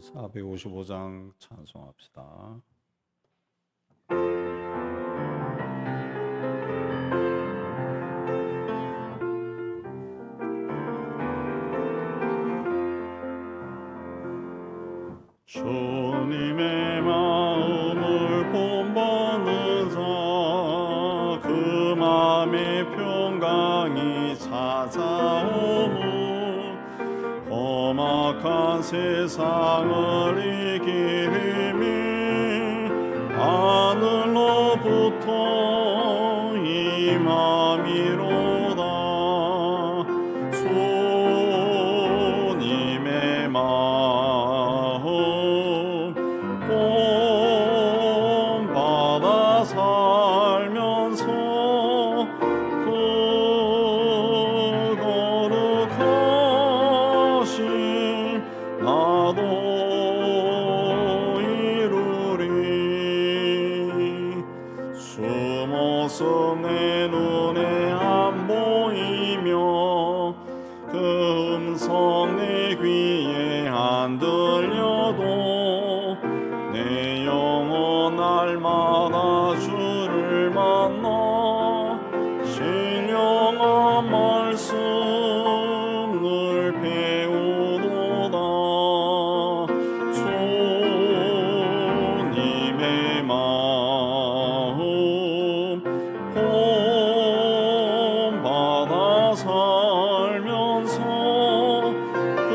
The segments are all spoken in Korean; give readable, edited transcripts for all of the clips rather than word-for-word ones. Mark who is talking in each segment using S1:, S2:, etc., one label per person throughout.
S1: 455장 찬송합시다. 주님의 마음을 본받는 자, 그 마음의 평강이 찾아오무. 험악한 세상을 이길 힘이 하늘로부터 임함이로다. 주님의 마음 본받아 살면서 그 거룩하심 나도 이루리. 숨어서 내 눈에 안 보이며 그 음성 내 귀에 안 들려도 내 영혼 날마다 주를 만나 신령한 말씀을 배우도다. 주님의 마음 본받아 살면서 그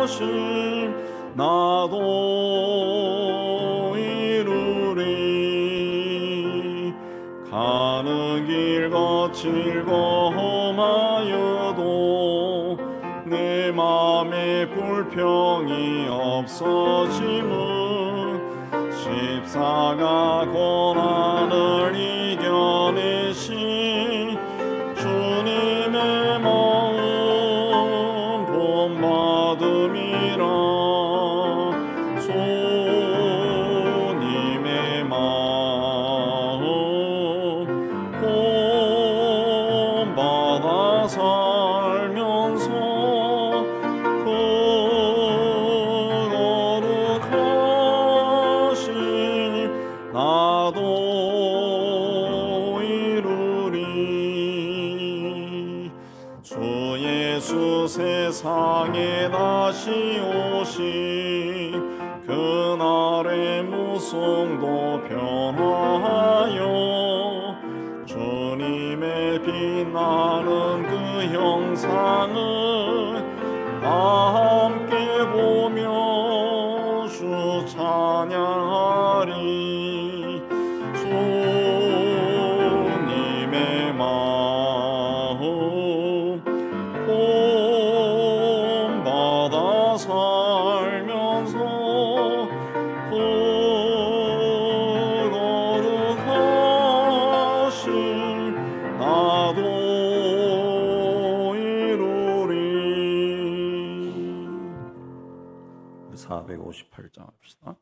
S1: 거룩하심 나도 이루리. 가는 길 거칠고 험하여도 내 맘에 불평이 없어짐은 십자가 고난을 이겨내신 주님의 마음 본받음이라. 주님의 마음 본받아 살면서 그 거룩하심 나도 이루리. 주 예수 세상에 다시 오시 그날의 무성도 변화하여 주님의 빛나는 그 형상을 함께 보며 주 찬양하리. 주님의 마음 본받아 살면서 그 거룩하심 나도 이루리. 458장 합시다.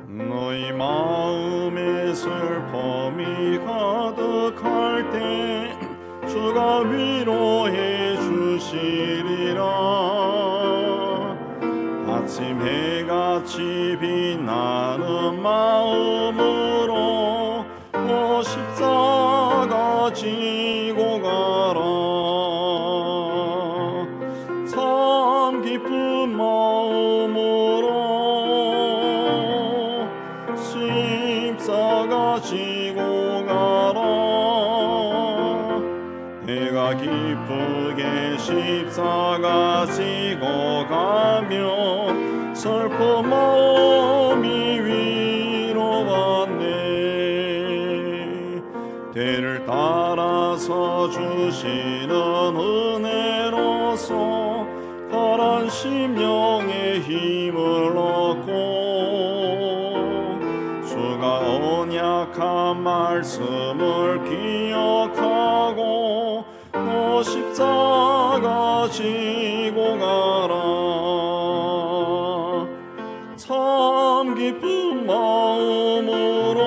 S1: 너희 마음에 슬픔이 가득할 때 주가 위로해 주시리라. 아침 해같이 빛나는 마음으로 십자가 지고 가라. 참 깊은 마음으로 십자가 지고 가라. 내가 기쁘게 십자가 지고 가면 슬픈 마음이 위로받네. 때를 따라서 주시는 은혜로서 가란 심령의 힘을 얻고 주가 언약한 말씀을 기억하고 너 십자가 지고 가라. 참 기쁜 마음으로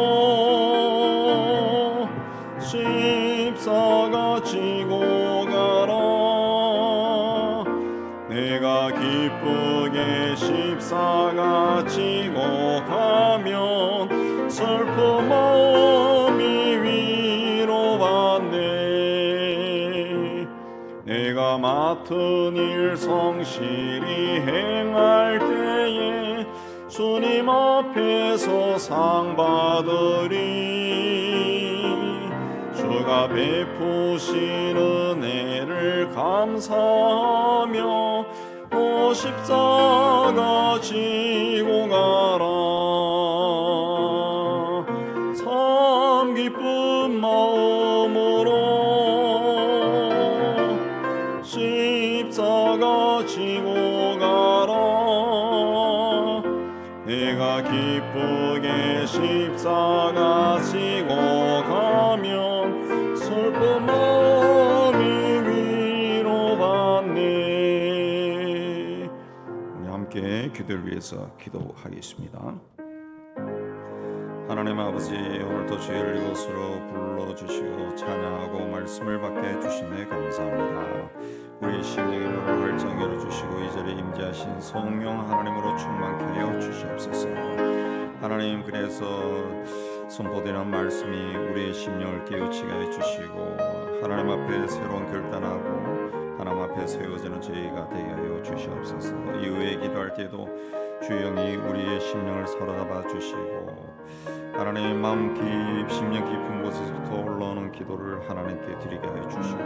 S1: 십자가 지고 가라. 내가 기쁘게 십자가 지고 가면 슬픈 마음이 위로받네. 내가 맡은 일 성실히 행할 때에 주님 앞에서 상 받으리. 주가 베푸신 은혜를 감사하며 오 십자가 지고 가라. 참 기쁜 마음으로 십자가 지고 가라. 내가 기쁘게 십자가 지고 가면 슬픈 마음이 위로받네. 우리 함께 기도를 위해서 기도하겠습니다. 하나님 아버지, 오늘도 저희를 이곳으로 불러주시고 찬양하고 말씀을 받게 해주시네 감사합니다. 우리 심령의 문을 활짝 열어주시고 이 자리에 임재하신 성령 하나님으로 충만케 하여 주시옵소서. 하나님, 그래서 선포되는 말씀이 우리의 심령을 깨우치게 해주시고 하나님 앞에 새로운 결단하고 하나님 앞에 세워지는 저희가 되게 하여 주시옵소서. 이후에 기도할 때도 주 영이 우리의 심령을 사로잡아 주시고 하나님 마음 심령 깊은 곳에서부터 올라오는 기도를 하나님께 드리게 하여 주시고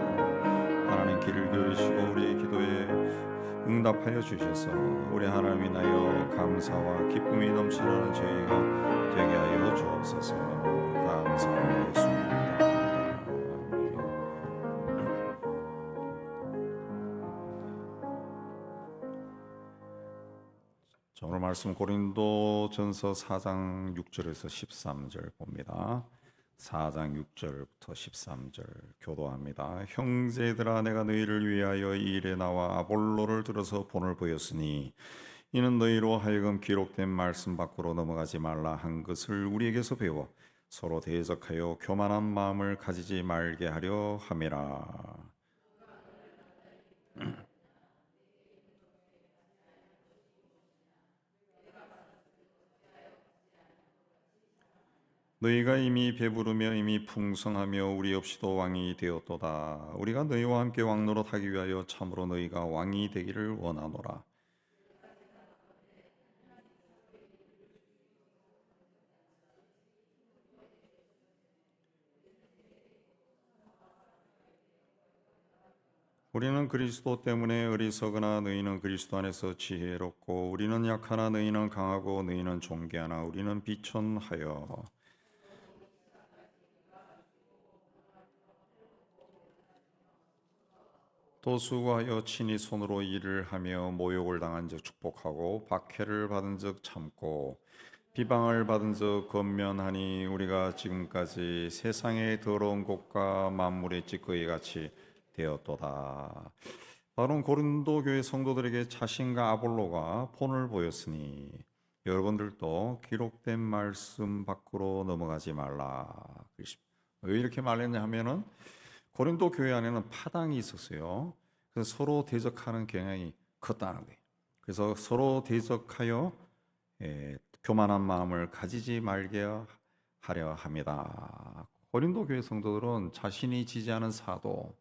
S1: 하나님 귀를 기울이시고 우리의 기도에 응답하여 주셔서 우리 하나님 인하여 감사와 기쁨이 넘치는 저희가 되게 하여 주옵소서. 감사합니다. 예수님. 자, 오늘 말씀 고린도전서 4장 6절에서 13절 봅니다. 4장 6절부터 13절 교도합니다. 형제들아, 내가 너희를 위하여 이 일에 나와 아볼로를 들어서 본을 보였으니 이는 너희로 하여금 기록된 말씀 밖으로 넘어가지 말라 한 것을 우리에게서 배워 서로 대적하여 교만한 마음을 가지지 말게 하려 함이라. 너희가 이미 배부르며 이미 풍성하며 우리 없이도 왕이 되었도다. 우리가 너희와 함께 왕노릇하기 위하여 참으로 너희가 왕이 되기를 원하노라. 우리는 그리스도 때문에 어리석으나 너희는 그리스도 안에서 지혜롭고 우리는 약하나 너희는 강하고 너희는 존귀하나 우리는 비천하여. 또 수고하여 친히 손으로 일을 하며 모욕을 당한 적 축복하고 박해를 받은 적 참고 비방을 받은 적 권면하니 우리가 지금까지 세상의 더러운 것과 만물의 찌꺼기 같이 되었도다. 바로 고린도 교회 성도들에게 자신과 아볼로가 본을 보였으니 여러분들도 기록된 말씀 밖으로 넘어가지 말라. 왜 이렇게 말했냐 하면은 고린도 교회 안에는 파당이 있었어요. 그래서 서로 대적하는 경향이 컸다는 거예요. 그래서 서로 대적하여 교만한 마음을 가지지 말게 하려 합니다. 고린도 교회 성도들은 자신이 지지하는 사도,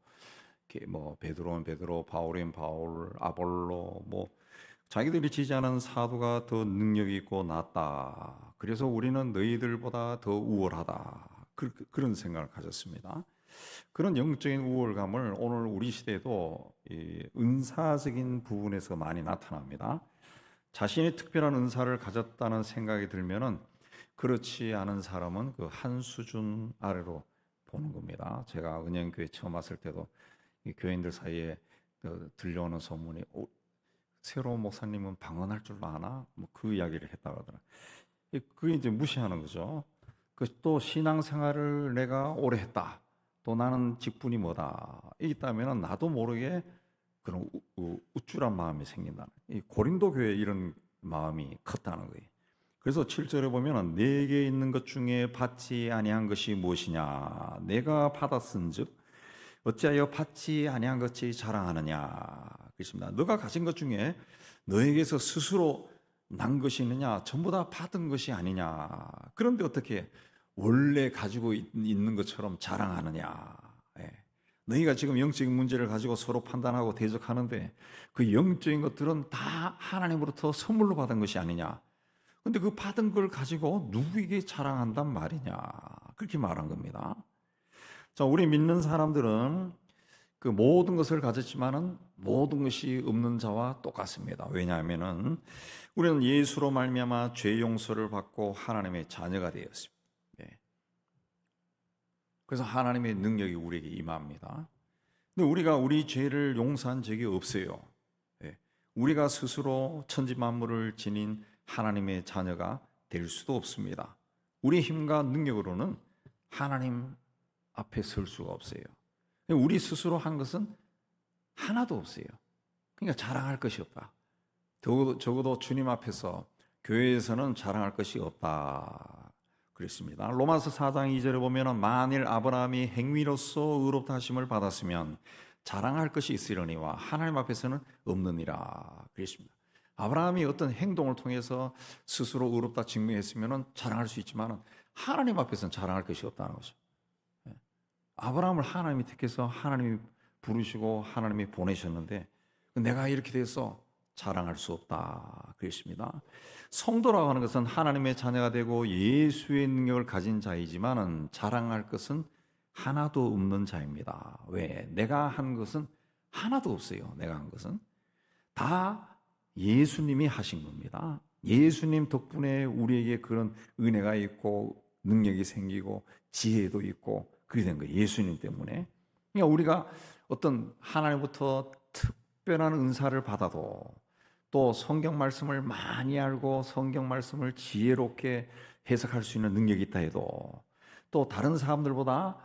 S1: 뭐 베드로는 베드로, 바울은 바울, 아볼로, 뭐 자기들이 지지하는 사도가 더 능력이 있고 낫다. 그래서 우리는 너희들보다 더 우월하다. 그런 생각을 가졌습니다. 그런 영적인 우월감을 오늘 우리 시대에도 은사적인 부분에서 많이 나타납니다. 자신이 특별한 은사를 가졌다는 생각이 들면은 그렇지 않은 사람은 그 한 수준 아래로 보는 겁니다. 제가 은행교회 처음 왔을 때도 이 교인들 사이에 들려오는 소문이 새로운 목사님은 방언할 줄도 아나? 뭐 그 이야기를 했다고 하더라. 그게 이제 무시하는 거죠. 또 신앙생활을 내가 오래 했다. 또 나는 직분이 뭐다. 있다면 나도 모르게 그런 우쭐한 마음이 생긴다는, 이 고린도 교회에 이런 마음이 컸다는 거예요. 그래서 7절에 보면 내게 있는 것 중에 받지 아니한 것이 무엇이냐, 내가 받았은즉 어찌하여 받지 아니한 것이 자랑하느냐. 그렇습니다. 너가 가진 것 중에 너에게서 스스로 난 것이 있느냐, 전부 다 받은 것이 아니냐. 그런데 어떻게 원래 가지고 있는 것처럼 자랑하느냐. 예. 너희가 지금 영적인 문제를 가지고 서로 판단하고 대적하는데 그 영적인 것들은 다 하나님으로부터 선물로 받은 것이 아니냐. 근데 그 받은 걸 가지고 누구에게 자랑한단 말이냐. 그렇게 말한 겁니다. 자, 우리 믿는 사람들은 그 모든 것을 가졌지만은 모든 것이 없는 자와 똑같습니다. 왜냐하면은 우리는 예수로 말미암아 죄 용서를 받고 하나님의 자녀가 되었습니다. 예. 그래서 하나님의 능력이 우리에게 임합니다. 근데 우리가 우리 죄를 용서한 적이 없어요. 예. 우리가 스스로 천지 만물을 지닌 하나님의 자녀가 될 수도 없습니다. 우리 힘과 능력으로는 하나님 앞에 설 수가 없어요. 우리 스스로 한 것은 하나도 없어요. 그러니까 자랑할 것이 없다. 적어도 주님 앞에서 교회에서는 자랑할 것이 없다. 그랬습니다. 로마서 4장 2절에 보면 만일 아브라함이 행위로서 의롭다 하심을 받았으면 자랑할 것이 있으려니와 하나님 앞에서는 없느니라. 그랬습니다. 아브라함이 어떤 행동을 통해서 스스로 의롭다 증명했으면 자랑할 수 있지만 하나님 앞에서는 자랑할 것이 없다는 거죠. 아브라함을 하나님이 택해서 하나님이 부르시고 하나님이 보내셨는데 내가 이렇게 돼서 자랑할 수 없다 그랬습니다. 성도라고 하는 것은 하나님의 자녀가 되고 예수의 능력을 가진 자이지만 자랑할 것은 하나도 없는 자입니다. 왜? 내가 한 것은 하나도 없어요. 내가 한 것은 다 예수님이 하신 겁니다. 예수님 덕분에 우리에게 그런 은혜가 있고 능력이 생기고 지혜도 있고 그렇게 된 거예요. 예수님 때문에. 그러니까 우리가 어떤 하나님부터 특별한 은사를 받아도 또 성경 말씀을 많이 알고 성경 말씀을 지혜롭게 해석할 수 있는 능력이 있다 해도 또 다른 사람들보다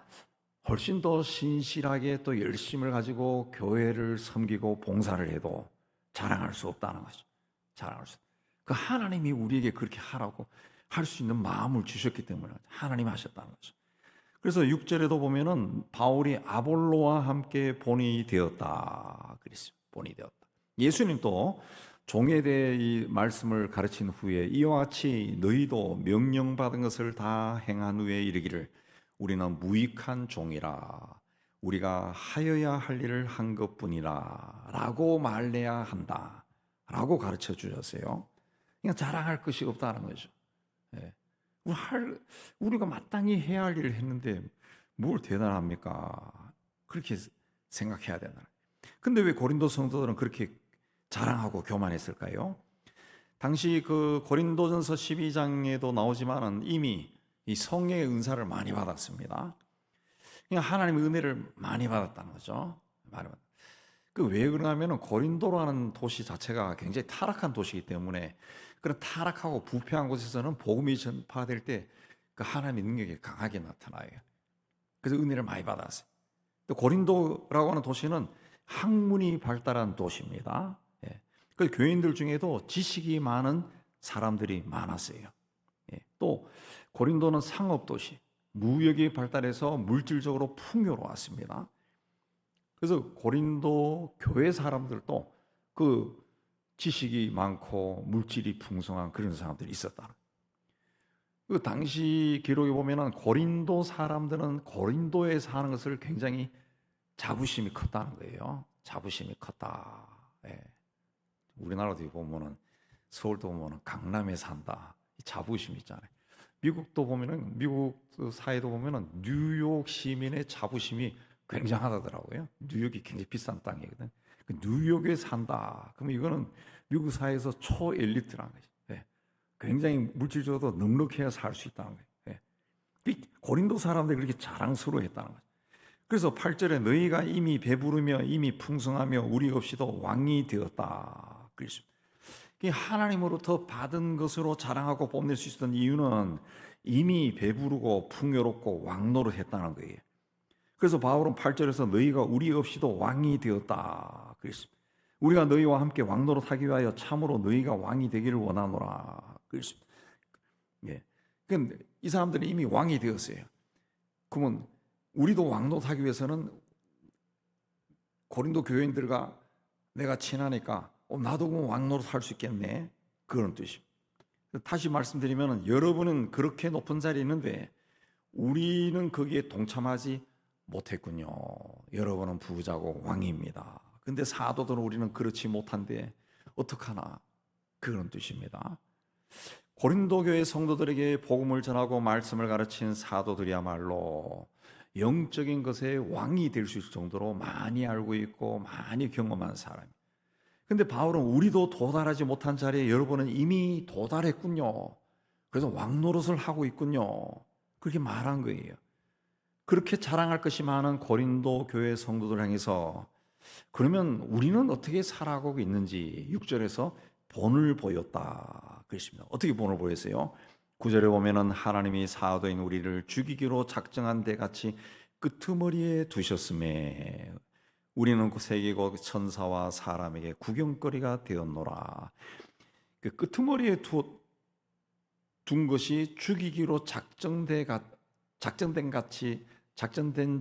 S1: 훨씬 더 신실하게 또 열심을 가지고 교회를 섬기고 봉사를 해도 자랑할 수 없다는 거죠. 자랑할 수. 그 하나님이 우리에게 그렇게 하라고 할 수 있는 마음을 주셨기 때문에 하나님이 하셨다는 거죠. 그래서 6절에도 보면은 바울이 아볼로와 함께 본이 되었다 그랬어요. 본이 되었다. 예수님도 종에 대해 이 말씀을 가르친 후에 이와 같이 너희도 명령받은 것을 다 행한 후에 이르기를 우리는 무익한 종이라 우리가 하여야 할 일을 한 것뿐이라 라고 말해야 한다 라고 가르쳐 주셨어요. 그냥 자랑할 것이 없다는 거죠. 예. 우리가 마땅히 해야 할 일을 했는데 뭘 대단합니까? 그렇게 생각해야 된다. 근데 왜 고린도 성도들은 그렇게 자랑하고 교만했을까요? 당시 그 고린도전서 12장에도 나오지만은 이미 이 성령의 은사를 많이 받았습니다. 그냥 하나님의 은혜를 많이 받았다는 거죠. 왜 그러냐면은 고린도라는 도시 자체가 굉장히 타락한 도시이기 때문에 그런 타락하고 부패한 곳에서는 복음이 전파될 때 그 하나님의 능력이 강하게 나타나요. 그래서 은혜를 많이 받았어요. 또 고린도라고 하는 도시는 학문이 발달한 도시입니다. 예. 그 교인들 중에도 지식이 많은 사람들이 많았어요. 예. 또 고린도는 상업 도시, 무역이 발달해서 물질적으로 풍요로웠습니다. 그래서 고린도 교회 사람들도 그 지식이 많고 물질이 풍성한 그런 사람들이 있었다. 그 당시 기록에 보면은 고린도 사람들은 고린도에 사는 것을 굉장히 자부심이 컸다는 거예요. 자부심이 컸다. 예. 우리나라도 보면은 서울도 보면은 강남에 산다. 자부심 있잖아요. 미국도 보면은 미국 사회도 보면은 뉴욕 시민의 자부심이 굉장하다더라고요. 뉴욕이 굉장히 비싼 땅이거든. 그 뉴욕에 산다. 그러면 이거는 미국 사회에서 초엘리트라는 거죠. 예. 굉장히 물질적으로 넉넉해야 살 수 있다는 거예요. 예. 고린도 사람들이 그렇게 자랑스러워했다는 거죠. 그래서 8절에 너희가 이미 배부르며 이미 풍성하며 우리 없이도 왕이 되었다. 그랬습니다. 하나님으로부터 받은 것으로 자랑하고 뽐낼 수 있었던 이유는 이미 배부르고 풍요롭고 왕노릇했다는 거예요. 그래서 바울은 8절에서 너희가 우리 없이도 왕이 되었다
S2: 그랬습니다. 우리가 너희와 함께 왕노릇하기 위하여 참으로 너희가 왕이 되기를 원하노라 그랬습니다. 예. 근데 이 사람들은 이미 왕이 되었어요. 그러면 우리도 왕노릇하기 위해서는 고린도 교인들과 내가 친하니까 나도 그럼 왕노릇할 수 있겠네, 그런 뜻입니다. 다시 말씀드리면 여러분은 그렇게 높은 자리에 있는데 우리는 거기에 동참하지 못했군요. 여러분은 부자고 왕입니다. 근데 사도들은 우리는 그렇지 못한데 어떡하나, 그런 뜻입니다. 고린도 교회 성도들에게 복음을 전하고 말씀을 가르친 사도들이야말로 영적인 것에 왕이 될 수 있을 정도로 많이 알고 있고 많이 경험한 사람입니다. 근데 바울은 우리도 도달하지 못한 자리에 여러분은 이미 도달했군요. 그래서 왕노릇을 하고 있군요. 그렇게 말한 거예요. 그렇게 자랑할 것이 많은 고린도 교회 성도들 향해서 그러면 우리는 어떻게 살아가고 있는지 6절에서 본을 보였다 그랬습니다. 어떻게 본을 보였어요? 9절에 보면은 하나님이 사도인 우리를 죽이기로 작정한 데 같이 끄트머리에 두셨음에 우리는 세계고 천사와 사람에게 구경거리가 되었노라. 그 끄트머리에 둔 것이 죽이기로 작전된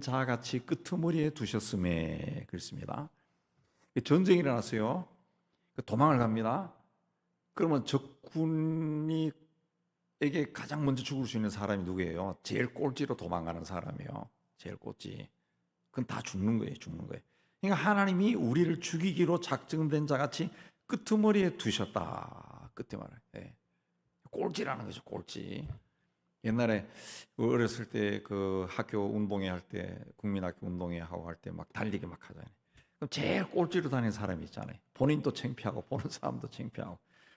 S2: 자 같이 끄트머리에 두셨음에 그렇습니다. 전쟁이 일어났어요. 도망을 갑니다. 그러면 적군에게 가장 먼저 죽을 수 있는 사람이 누구예요? 제일 꼴찌로 도망가는 사람이에요. 제일 꼴찌. 그건 다 죽는 거예요. 그러니까 하나님이 우리를 죽이기로 작정된 자같이 끄트머리에 두셨다. 끝에 말해. 예. 꼴찌라는 거죠. 꼴찌. 옛날에 어렸을 때 그 학교 운동회 할 때, 국민학교 운동회 하고 할 때 막 달리기 막 하잖아요. 그럼 제일 꼴찌로 다니는 사람이 있잖아요. 본인도 창피하고 보는 사람도 창피하고.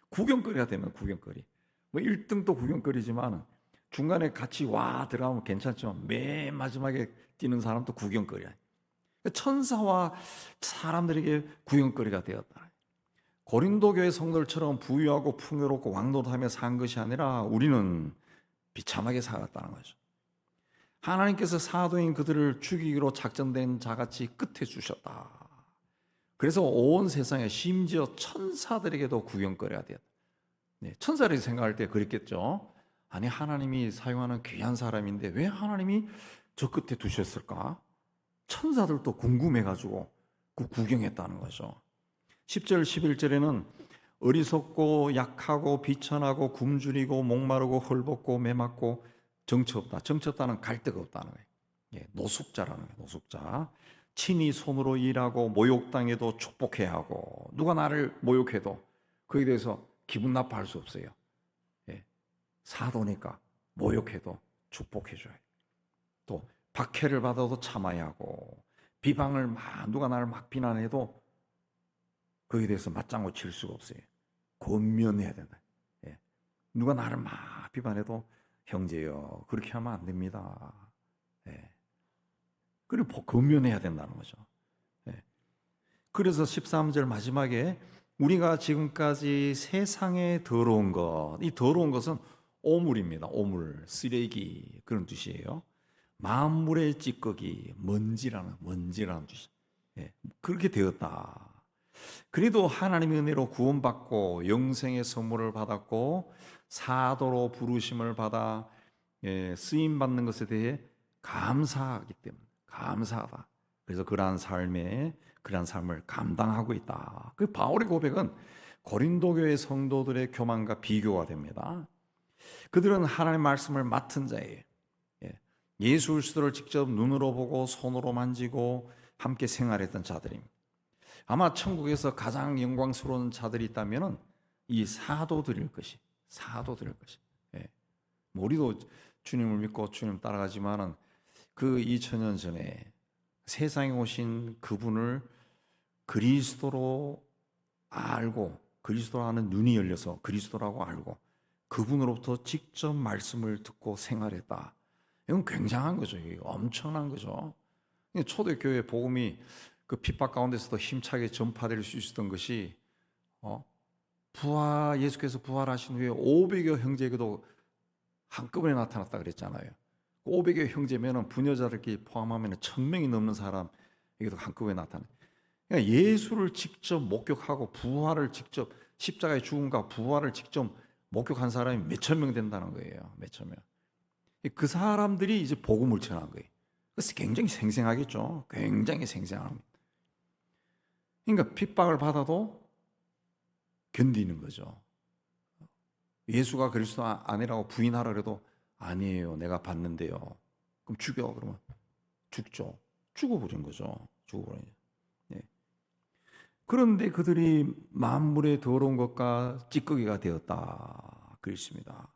S2: 구경거리가 되면 구경거리. 뭐 1등도 구경거리지만 중간에 같이 와 들어가면 괜찮지만 맨 마지막에 뛰는 사람도 구경거리야. 천사와 사람들에게 구경거리가 되었다. 고린도 교회 성도들처럼 부유하고 풍요롭고 왕노릇하며 산 것이 아니라 우리는 비참하게 살았다는 거죠. 하나님께서 사도인 그들을 죽이기로 작정된 자같이 끝에 주셨다. 그래서 온 세상에 심지어 천사들에게도 구경거리가 되었다. 네, 천사들이 생각할 때 그랬겠죠. 아니 하나님이 사용하는 귀한 사람인데 왜 하나님이 저 끝에 두셨을까? 천사들도 궁금해가지고 그 구경했다는 거죠. 10절 11절에는 어리석고 약하고 비천하고 굶주리고 목마르고 헐벗고 매맞고 정처 없다. 정처 없다는 갈 데가 없다는 거예요. 예, 노숙자라는 거예요. 노숙자. 친히 손으로 일하고 모욕당해도 축복해야 하고 누가 나를 모욕해도 거기에 대해서 기분 나빠할 수 없어요. 예, 사도니까 모욕해도 축복해줘요. 또 박해를 받아도 참아야 하고 비방을 누가 나를 막 비난해도 거기에 대해서 맞장구 칠 수가 없어요. 권면해야 된다. 예. 누가 나를 막 비판해도 형제여 그렇게 하면 안 됩니다. 예. 그리고 권면해야 된다는 거죠. 예. 그래서 13절 마지막에 우리가 지금까지 세상에 더러운 것, 이 더러운 것은 오물입니다. 오물, 쓰레기 그런 뜻이에요. 만물의 찌꺼기, 먼지라는 뜻이에요. 예. 그렇게 되었다. 그래도 하나님의 은혜로 구원받고 영생의 선물을 받았고 사도로 부르심을 받아 쓰임 받는 것에 대해 감사하기 때문에 감사하다. 그래서 그러한 삶을 감당하고 있다. 그 바울의 고백은 고린도 교회 성도들의 교만과 비교가 됩니다. 그들은 하나님의 말씀을 맡은 자예요. 예수 그리스도를 직접 눈으로 보고 손으로 만지고 함께 생활했던 자들입니다. 아마 천국에서 가장 영광스러운 자들이 있다면 이 사도들일 것이. 예. 우리도 주님을 믿고 주님 따라가지만은 그 2000년 전에 세상에 오신 그분을 그리스도로 알고 그리스도로 하는 눈이 열려서 그리스도라고 알고 그분으로부터 직접 말씀을 듣고 생활했다. 이건 굉장한 거죠. 엄청난 거죠. 초대교회 복음이 그 핍박 가운데서도 힘차게 전파될 수 있었던 것이 예수께서 부활하신 후에 500여 형제에게도 한꺼번에 나타났다 그랬잖아요. 500여 형제면은 부녀자들끼리 포함하면 1000명이 넘는 사람에게도 한꺼번에 나타나요. 그러니까 예수를 직접 목격하고 부활을 직접 십자가의 죽음과 부활을 직접 목격한 사람이 몇천 명 된다는 거예요. 몇천 명. 그 사람들이 이제 복음을 전한 거예요. 그래서 굉장히 생생하겠죠. 굉장히 생생합니다. 그러니까 핍박을 받아도 견디는 거죠. 예수가 그리스도 아니라고 부인하라 그래도 아니에요. 내가 봤는데요. 그럼 죽여. 그러면 죽죠. 죽어버린 거죠. 죽어버린 거죠. 예. 그런데 그들이 만물의 더러운 것과 찌꺼기가 되었다. 그랬습니다.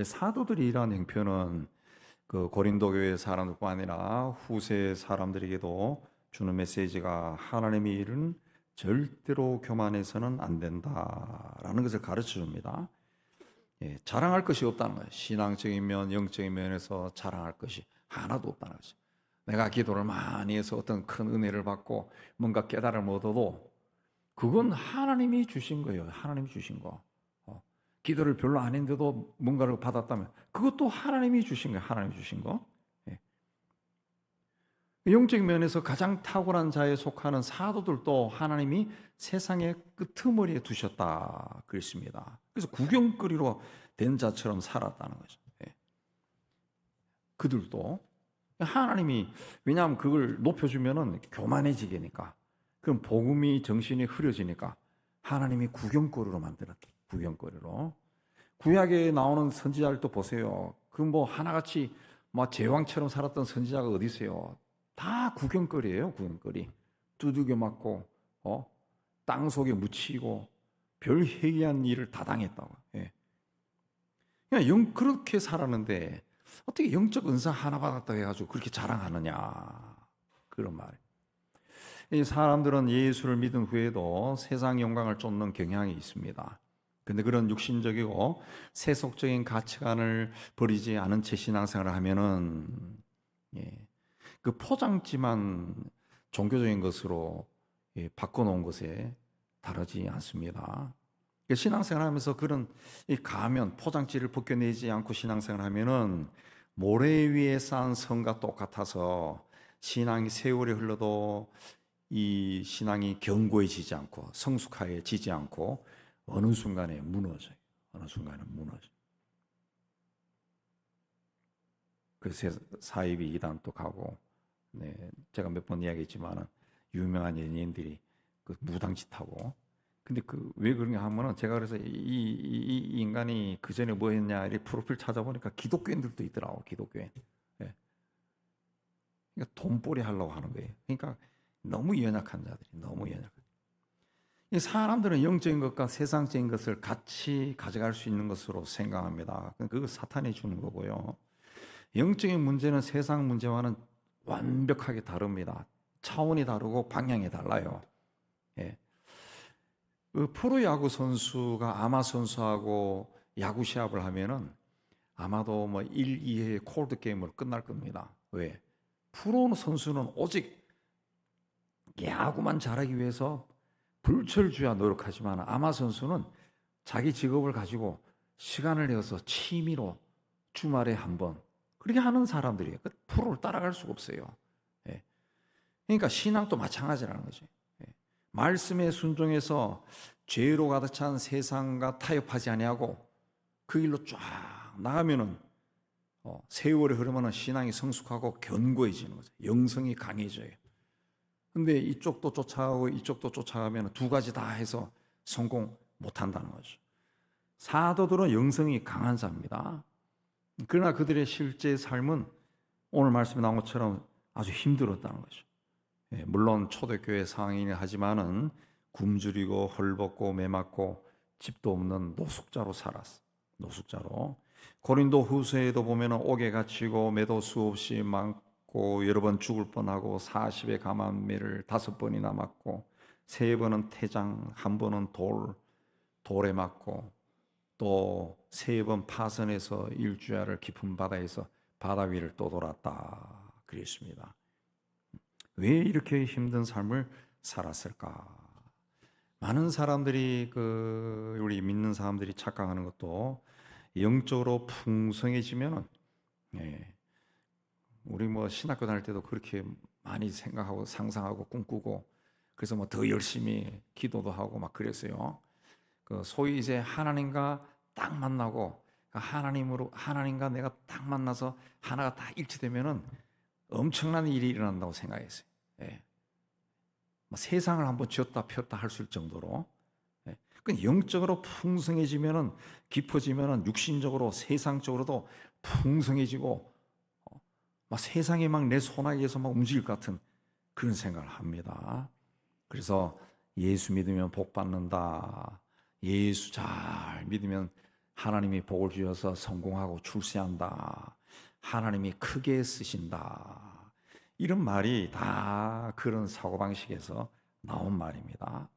S2: 사도들이 이러한 형편은 그 고린도 교회 사람들뿐 아니라 후세 사람들에게도 주는 메시지가 하나님의 일은 절대로 교만해서는 안 된다라는 것을 가르쳐 줍니다. 예, 자랑할 것이 없다는 거예요. 신앙적인 면, 영적인 면에서 자랑할 것이 하나도 없다는 거죠. 내가 기도를 많이 해서 어떤 큰 은혜를 받고 뭔가 깨달음을 얻어도 그건 하나님이 주신 거예요. 하나님이 주신 거. 기도를 별로 안 했는데도 뭔가를 받았다면 그것도 하나님이 주신 거예요. 하나님이 주신 거. 예. 영적인 면에서 가장 탁월한 자에 속하는 사도들도 하나님이 세상의 끄트머리에 두셨다 그랬습니다. 그래서 구경거리로 된 자처럼 살았다는 거죠. 예. 그들도 하나님이, 왜냐하면 그걸 높여주면은 교만해지니까, 그럼 복음이 정신이 흐려지니까 하나님이 구경거리로 만들었다. 구경거리로. 구약에 나오는 선지자들도 보세요. 그 뭐 하나같이 막 제왕처럼 살았던 선지자가 어디 있어요? 다 구경거리예요. 구경거리. 두들겨 맞고 땅 속에 묻히고 별 희귀한 일을 다 당했다고. 예. 그냥 그렇게 살았는데 어떻게 영적 은사 하나 받았다고 해가지고 그렇게 자랑하느냐, 그런 말이에요. 이 사람들은 예수를 믿은 후에도 세상 영광을 쫓는 경향이 있습니다. 근데 그런 육신적이고 세속적인 가치관을 버리지 않은 채 신앙생활을 하면은, 그 포장지만 종교적인 것으로 바꿔놓은 것에 다르지 않습니다. 신앙생활하면서 그런 가면, 포장지를 벗겨내지 않고 신앙생활하면은 모래 위에 쌓은 성과 똑같아서 신앙이 세월이 흘러도 이 신앙이 견고해지지 않고 성숙해지지 않고 어느 순간에 무너져요. 어느 순간에 무너져요. 그래서 사이비 이단 또 가고, 제가 몇 번 이야기했지만은 유명한 연예인들이 그 무당짓하고. 근데 그 왜 그런가 하면은 제가 그래서 이 인간이 그 전에 뭐 했냐 이 프로필 찾아보니까 기독교인들도 있더라고. 기독교인. 예. 그러니까 돈벌이 하려고 하는 거예요. 그러니까 너무 연약한 자들이, 너무 연약한. 이 사람들은 영적인 것과 세상적인 것을 같이 가져갈 수 있는 것으로 생각합니다. 그거 사탄이 주는 거고요. 영적인 문제는 세상 문제와는 완벽하게 다릅니다. 차원이 다르고 방향이 달라요. 예. 그 프로야구 선수가 아마 선수하고 야구 시합을 하면은 아마도 뭐 1, 2회 콜드 게임으로 끝날 겁니다. 왜? 프로 선수는 오직 야구만 잘하기 위해서 불철주야 노력하지만 아마 선수는 자기 직업을 가지고 시간을 내어서 취미로 주말에 한번 그렇게 하는 사람들이에요. 그 프로를 따라갈 수가 없어요. 예. 그러니까 신앙도 마찬가지라는 거죠. 예. 말씀에 순종해서 죄로 가득 찬 세상과 타협하지 아니하고 그 길로 쫙 나가면은 세월이 흐르면은 신앙이 성숙하고 견고해지는 거죠. 영성이 강해져요. 근데 이쪽도 쫓아가고 이쪽도 쫓아가면 두 가지 다 해서 성공 못 한다는 거죠. 사도들은 영성이 강한 자입니다. 그러나 그들의 실제 삶은 오늘 말씀에 나온 것처럼 아주 힘들었다는 거죠. 물론 초대교회 상인이 하지만은 굶주리고 헐벗고 매맞고 집도 없는 노숙자로 살았어. 노숙자로. 고린도 후서에도 보면은 옥에 갇히고 매도 수없이 많고 여러 번 죽을 뻔하고 40의 감암매를 5번이나 맞고 3번은 태장, 1번은 돌에 맞고 또 3번 파선에서 일주야를 깊은 바다에서 바다 위를 떠돌았다 그랬습니다. 왜 이렇게 힘든 삶을 살았을까? 많은 사람들이 우리 믿는 사람들이 착각하는 것도 영적으로 풍성해지면은, 우리 뭐 신학교 다닐 때도 그렇게 많이 생각하고 상상하고 꿈꾸고 그래서 뭐 더 열심히 기도도 하고 막 그랬어요. 그 소위 이제 하나님과 딱 만나고 하나님과 내가 딱 만나서 하나가 다 일치되면은 엄청난 일이 일어난다고 생각했어요. 예. 뭐 세상을 한번 쥐었다 폈다 할 수 있을 정도로. 예. 그 영적으로 풍성해지면은 깊어지면은 육신적으로 세상적으로도 풍성해지고 막 세상이 막 내 손아귀에서 막 움직일 것 같은 그런 생각을 합니다. 그래서 예수 믿으면 복 받는다. 예수 잘 믿으면 하나님이 복을 주셔서 성공하고 출세한다. 하나님이 크게 쓰신다. 이런 말이 다 그런 사고방식에서 나온 말입니다.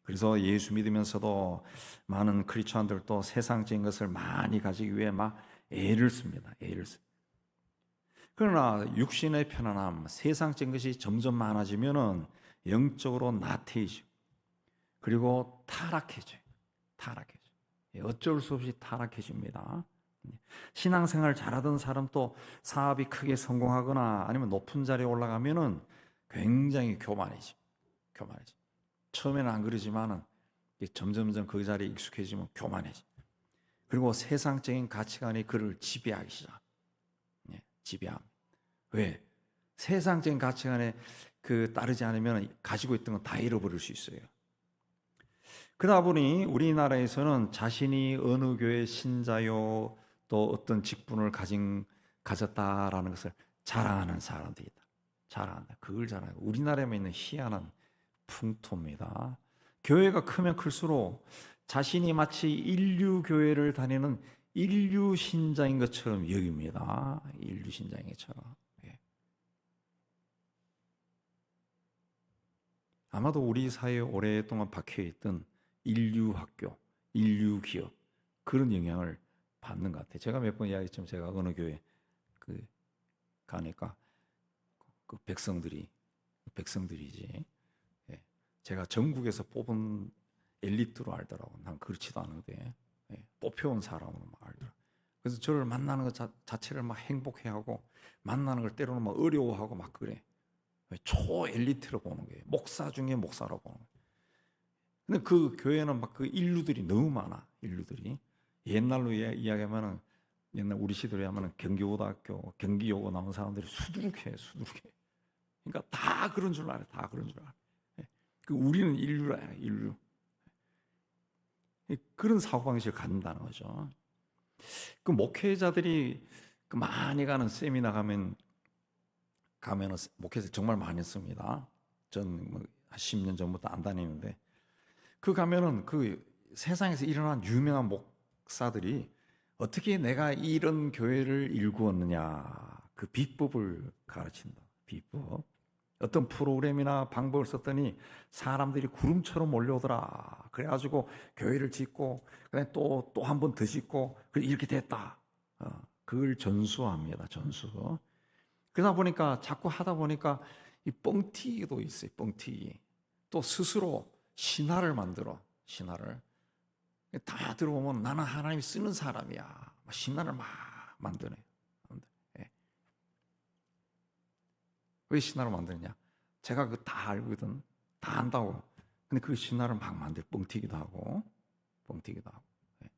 S2: 그래서 예수 믿으면서도 많은 크리스천들도 세상적인 것을 많이 가지기 위해 막 애를 씁니다. 애를 씁니다. 그러나 육신의 편안함, 세상적인 것이 점점 많아지면은 영적으로 나태해지고 그리고 타락해져요. 어쩔 수 없이 타락해집니다. 신앙생활 잘하던 사람 또 사업이 크게 성공하거나 아니면 높은 자리에 올라가면은 굉장히 교만해져. 처음에는 안 그러지만은 점점점 그 자리에 익숙해지면 교만해져. 그리고 세상적인 가치관이 그를 지배하기 시작. 지배함. 왜? 세상적인 가치관에 따르지 않으면 가지고 있던 건 다 잃어버릴 수 있어요. 그러다 보니 우리나라에서는 자신이 어느 교회 신자요 또 어떤 직분을 가졌다라는 것을 자랑하는 사람들이 있다. 자랑한다. 그걸 자랑하고 우리나라에만 있는 희한한 풍토입니다. 교회가 크면 클수록 자신이 마치 인류 교회를 다니는 인류 신자인 것처럼 여깁니다. 인류 신자인 것처럼. 예. 아마도 우리 사회에 오랫동안 박혀있던 인류 학교, 인류 기업 그런 영향을 받는 것 같아요. 제가 몇 번 이야기했지만 제가 어느 교회 가니까 백성들이지. 예. 제가 전국에서 뽑은 엘리트로 알더라고. 난 그렇지도 않은데 뽑혀온 사람으로 막 알더라고. 그래서 저를 만나는 것 자체를 막 행복해하고 만나는 걸 때로는 막 어려워하고 막 그래. 초 엘리트로 보는 거예요. 목사 중에 목사로 보는 거예요. 근데 그 교회는 막 그 인류들이 너무 많아. 인류들이 옛날로 이야기하면은 옛날 우리 시대로 하면은 경기고등학교 경기여고 나온 사람들이 수두룩해. 그러니까 다 그런 줄 알아. 우리는 인류라. 인류. 그런 사고방식을 갖는다는 거죠. 그 목회자들이 많이 가는 세미나 가면은 목회자 정말 많이 했습니다. 전 뭐 10년 전부터 안 다니는데 가면은 세상에서 일어난 유명한 목사들이 어떻게 내가 이런 교회를 일구었느냐 그 비법을 가르친다. 비법. 어떤 프로그램이나 방법을 썼더니 사람들이 구름처럼 몰려오더라. 그래가지고 교회를 짓고 그다음에 또 한 번 더 짓고 이렇게 됐다. 그걸 전수합니다. 전수. 그러다 보니까 자꾸 하다 보니까 이 뻥튀기도 있어요. 뻥튀기. 또 스스로 신화를 만들어. 신화를. 다 들어보면 나는 하나님이 쓰는 사람이야. 신화를 막 만드네. 왜 신화를 만드느냐? 제가 다 알거든. 다 안다고. 근데 그 신화를 막 뻥튀기도 하고. 예.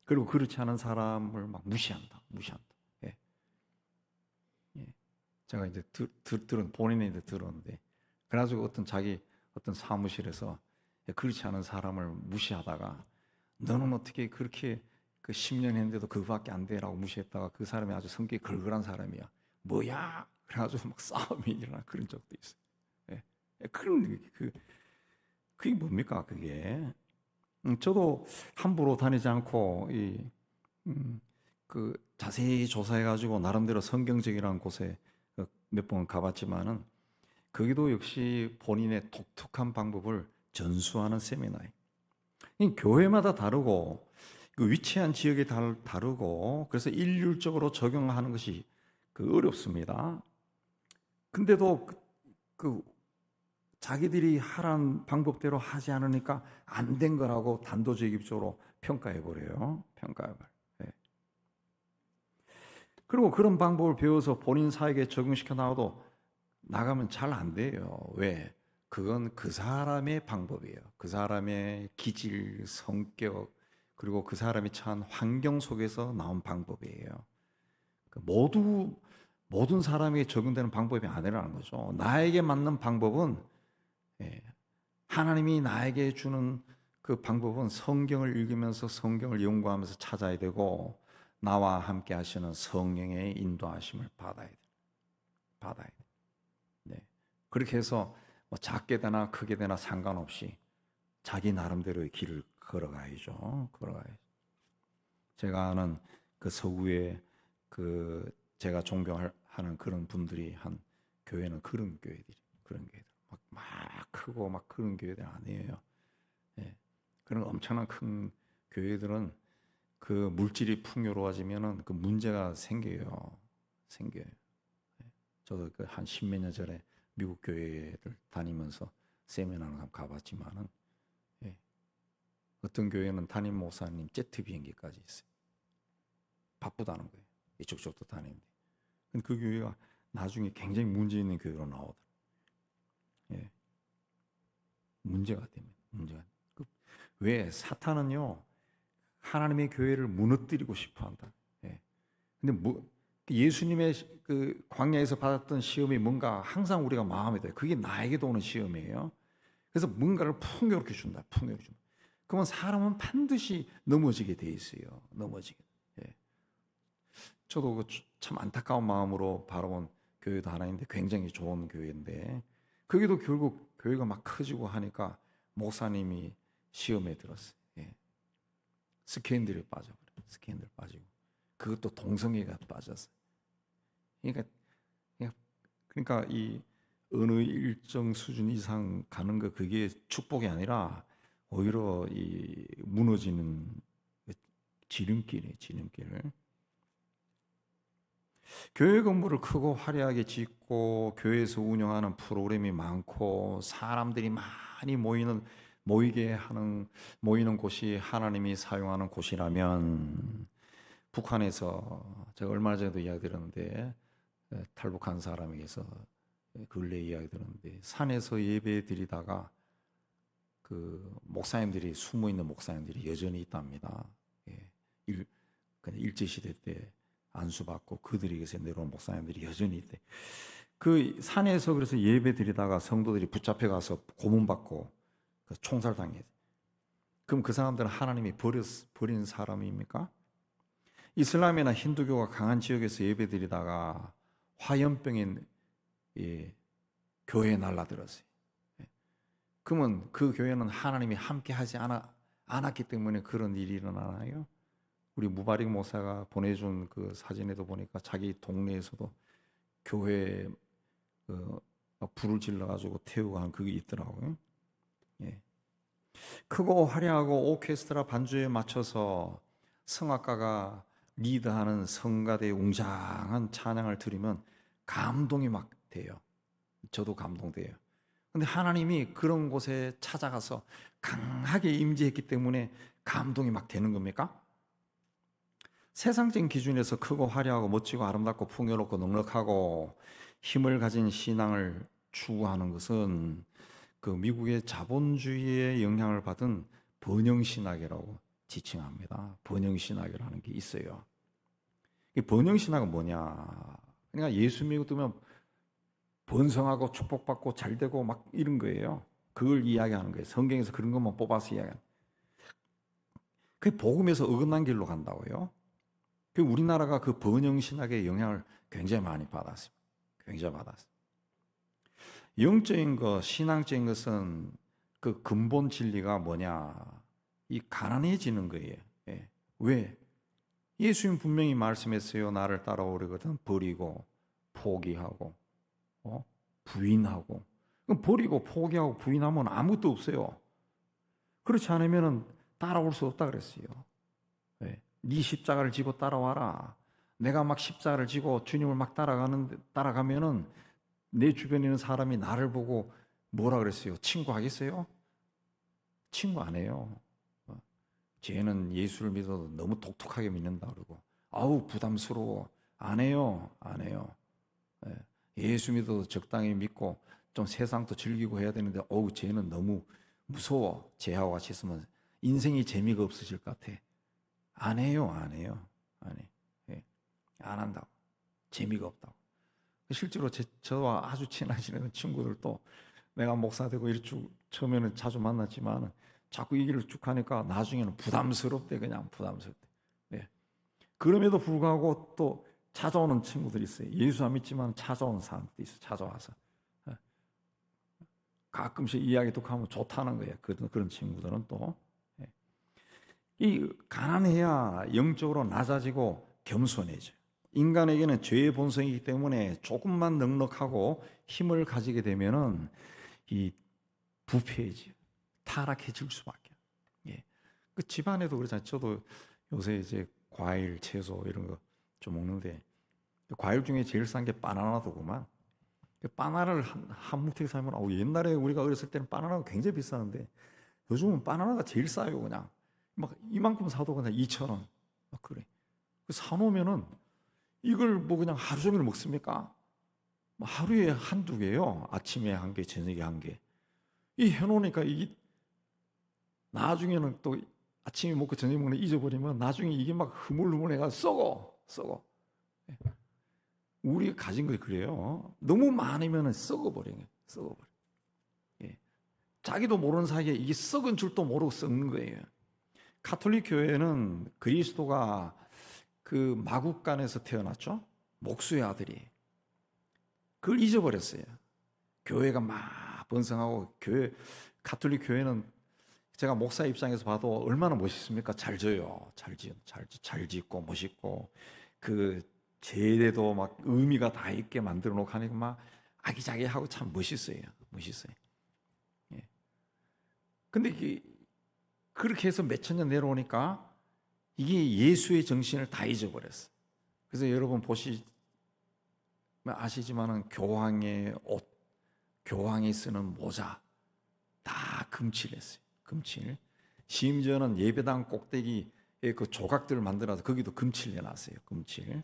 S2: 그리고 그렇지 않은 사람을 막 무시한다. 예. 제가 이제 본인이 들었는데, 그래가지고 어떤 사무실에서 그렇지 않은 사람을 무시하다가 너는 어떻게 그렇게 10년 했는데도 그거밖에 안 돼라고 무시했다가 그 사람이 아주 성격이 걸걸한 사람이야. 뭐야? 그래가지고 막 싸움이 일어나 그런 적도 있어요. 예. 그게 뭡니까 그게? 저도 함부로 다니지 않고 자세히 조사해가지고 나름대로 성경적이라는 곳에 몇 번 가봤지만은 거기도 역시 본인의 독특한 방법을 전수하는 세미나예요. 교회마다 다르고 위치한 지역이 다르고 그래서 일률적으로 적용하는 것이 어렵습니다. 근데도 자기들이 하라는 방법대로 하지 않으니까 안 된 거라고 단도직입적으로 평가해 버려요. 네. 그리고 그런 방법을 배워서 본인 사에게 적용시켜 나가도 나가면 잘 안 돼요. 왜? 그건 그 사람의 방법이에요. 그 사람의 기질, 성격, 그리고 그 사람이 처한 환경 속에서 나온 방법이에요. 모든 사람에게 적용되는 방법이 아니라는 거죠. 나에게 맞는 방법은, 예, 하나님이 나에게 주는 그 방법은 성경을 읽으면서 성경을 연구하면서 찾아야 되고, 나와 함께 하시는 성령의 인도하심을 받아야 돼. 네. 그렇게 해서 뭐 작게 되나 크게 되나 상관없이 자기 나름대로의 길을 걸어가야죠. 제가 아는 그 서구에 그 제가 존경하는 그런 분들이 한 교회는 그런 교회들 막 크고 막 그런 교회들 아니에요. 예. 그런 엄청난 큰 교회들은 그 물질이 풍요로워지면은 그 문제가 생겨요. 저도 그 한 십몇 년 전에 미국 교회를 다니면서 세미나를 가봤지만은, 예, 어떤 교회는 담임 목사님 제트 비행기까지 있어요. 바쁘다는 거예요. 이쪽 저쪽 다니는데. 그 교회가 나중에 굉장히 문제 있는 교회로 나오더라고요. 예, 문제가 됩니다. 왜 사탄은요 하나님의 교회를 무너뜨리고 싶어한다. 예. 근데 예수님의 그 광야에서 받았던 시험이 뭔가 항상 우리가 마음에 들어요. 그게 나에게도 오는 시험이에요. 그래서 뭔가를 풍요롭게 준다. 그러면 사람은 반드시 넘어지게 돼 있어요. 예. 저도 참 안타까운 마음으로 바라본 교회도 하나 있는데 굉장히 좋은 교회인데 거기도 결국 교회가 막 커지고 하니까 목사님이 시험에 들었어요. 예. 스캔들에 빠지고 그것도 동성애가 빠졌어요. 그러니까 이 어느 일정 수준 이상 가는 거 그게 축복이 아니라 오히려 이 무너지는 지름길이에요. 교회 건물을 크고 화려하게 짓고 교회에서 운영하는 프로그램이 많고 사람들이 많이 모이는 곳이 하나님이 사용하는 곳이라면, 북한에서 제가 얼마 전에도 이야기 들었는데 탈북한 사람에게서 근래 이야기 들었는데 산에서 예배 드리다가 그 목사님들이 숨어 있는 목사님들이 여전히 있답니다. 예. 그냥 일제시대 때 안수받고 그들에게서 내려온 목사님들이 여전히 있대. 그 산에서 그래서 예배 드리다가 성도들이 붙잡혀 가서 고문받고 총살당해. 그럼 그 사람들은 하나님이 버린 사람입니까? 이슬람이나 힌두교가 강한 지역에서 예배 드리다가 화염병이 교회에 날라들었어요. 그러면 그 교회는 하나님이 함께 하지 않았기 때문에 그런 일이 일어나나요? 우리 무바릭 목사가 보내준 그 사진에도 보니까 자기 동네에서도 교회에 막 불을 질러가지고 태우고 한 그게 있더라고요. 예. 크고 화려하고 오케스트라 반주에 맞춰서 성악가가 리드하는 성가대의 웅장한 찬양을 들으면 감동이 막 돼요. 저도 감동돼요. 근데 하나님이 그런 곳에 찾아가서 강하게 임재했기 때문에 감동이 막 되는 겁니까? 세상적인 기준에서 크고 화려하고 멋지고 아름답고 풍요롭고 넉넉하고 힘을 가진 신앙을 추구하는 것은 그 미국의 자본주의의 영향을 받은 번영신학이라고 지칭합니다. 번영신학이라는 게 있어요. 이 번영신학은 뭐냐? 그러니까 예수 믿으면 번성하고 축복받고 잘되고 막 이런 거예요. 그걸 이야기하는 거예요. 성경에서 그런 것만 뽑아서 이야기하는. 그게 복음에서 어긋난 길로 간다고요. 그 우리나라가 그 번영신학의 영향을 굉장히 많이 받았습니다. 영적인 것, 신앙적인 것은 그 근본 진리가 뭐냐? 이 가난해지는 거예요. 예. 왜? 예수님 분명히 말씀했어요. 나를 따라오려거든 버리고 포기하고 부인하고. 그럼 버리고 포기하고 부인하면 아무것도 없어요. 그렇지 않으면 따라올 수 없다 그랬어요. 네 십자가를 지고 따라와라. 내가 막 십자가를 지고 주님을 막 따라가면은 내 주변에 있는 사람이 나를 보고 뭐라 그랬어요? 친구 하겠어요? 친구 안 해요. 쟤는 예수를 믿어도 너무 독특하게 믿는다 그러고 아우 부담스러워. 안 해요. 예수 믿어도 적당히 믿고 좀 세상도 즐기고 해야 되는데 어우 쟤는 너무 무서워. 쟤하고 같이 있으면 인생이 재미가 없으실 것 같아. 안 해요. 안 해요. 안 해. 예. 안 한다고. 재미가 없다고. 실제로 저와 아주 친하신 친구들도 내가 목사 되고 이렇게 쭉 처음에는 자주 만났지만 자꾸 이 길을 쭉 하니까 나중에는 부담스럽대. 그냥 부담스럽대. 예. 그럼에도 불구하고 또 찾아오는 친구들이 있어요. 예수 안 믿지만 찾아오는 사람들이 있어요. 찾아와서 예. 가끔씩 이야기 듣고 하면 좋다는 거예요. 그런 친구들은 또 예. 이 가난해야 영적으로 낮아지고 겸손해져요. 인간에게는 죄의 본성이기 때문에 조금만 넉넉하고 힘을 가지게 되면은 이 부패해져요. 타락해질 수밖에. 예. 그 집안에도 그렇잖아요. 저도 요새 이제 과일, 채소 이런 거 좀 먹는데 과일 중에 제일 싼 게 바나나도구만. 바나나를 한 뭉텅이 사면 옛날에 우리가 어렸을 때는 바나나가 굉장히 비쌌는데 요즘은 바나나가 제일 싸요. 그냥 막 이만큼 사도 그냥 2,000원. 막 그래. 사놓으면은 이걸 뭐 그냥 하루 종일 먹습니까? 하루에 한두 개요. 아침에 한 개, 저녁에 한 개. 이 해놓으니까 이게 나중에는 또 아침에 먹고 저녁에 먹는 잊어버리면 나중에 이게 막 흐물흐물해가 썩어. 예. 우리 가진 거 그래요. 너무 많으면 썩어버려요. 예. 자기도 모르는 사이에 이게 썩은 줄도 모르고 썩는 거예요. 가톨릭 교회는 그리스도가 그 마국간에서 태어났죠. 목수의 아들이. 그걸 잊어버렸어요. 교회가 막 번성하고 가톨릭 교회는 제가 목사 입장에서 봐도 얼마나 멋있습니까? 잘 져요. 잘 짓고 멋있고 그 제대도 막 의미가 다 있게 만들어 놓고 하니까 막 아기자기하고 참 멋있어요. 예. 근데 그렇게 해서 몇천 년 내려오니까 이게 예수의 정신을 다 잊어버렸어요. 그래서 여러분 아시지만은 교황의 옷, 교황이 쓰는 모자 다 금칠했어요. 금칠. 심지어는 예배당 꼭대기에 그 조각들을 만들어서 거기도 금칠 내놨어요. 금칠.